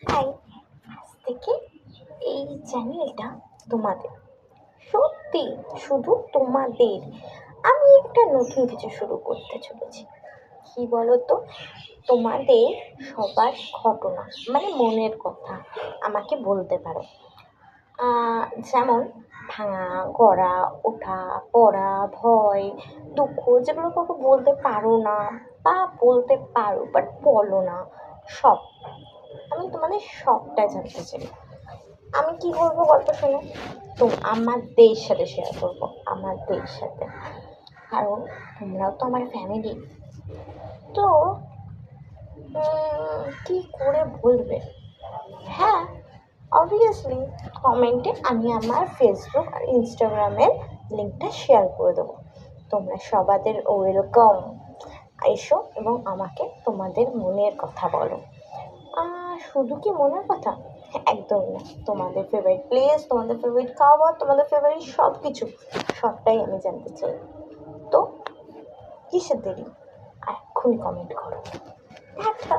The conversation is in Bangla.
হাই, আজ থেকে এই চ্যানেলটা তোমাদের, সত্যি শুধু তোমাদের। আমি একটা নতুন কিছু শুরু করতে চলেছি। কি বলো তো, তোমাদের সবার ঘটনা মানে মনের কথা আমাকে বলতে পারো। যেমন ভাঙা, গড়া, ওঠা, পড়া, ভয়, দুঃখ, যেগুলো কাউকে বলতে পারো না বা বলতে পারো বাট বলো না, সব। আমি তোমাদের সবটাই জানতে চাই। আমি কি করবো গল্প শোনো, তো আমাদের সাথে শেয়ার করবো, আমাদের সাথে। কারণ তোমরাও তো আমার ফ্যামিলি। তো কি করে বলবে? হ্যাঁ, অবভিয়াসলি কমেন্টে আমি আমার ফেসবুক আর ইনস্টাগ্রামের লিঙ্কটা শেয়ার করে দেবো। তোমরা সবাদের ওয়েলকাম। এসো এবং আমাকে তোমাদের মনের কথা বলো। শুধু কি মনের কথা? একদম না, তোমাদের ফেভারিট প্লেস, তোমাদের ফেভারিট খাবার, তোমাদের ফেভারিট সব কিছু, সবটাই আমি জানতে চাই। তো কিসের দেরি, এক্ষুনি কমেন্ট করো। টাটা।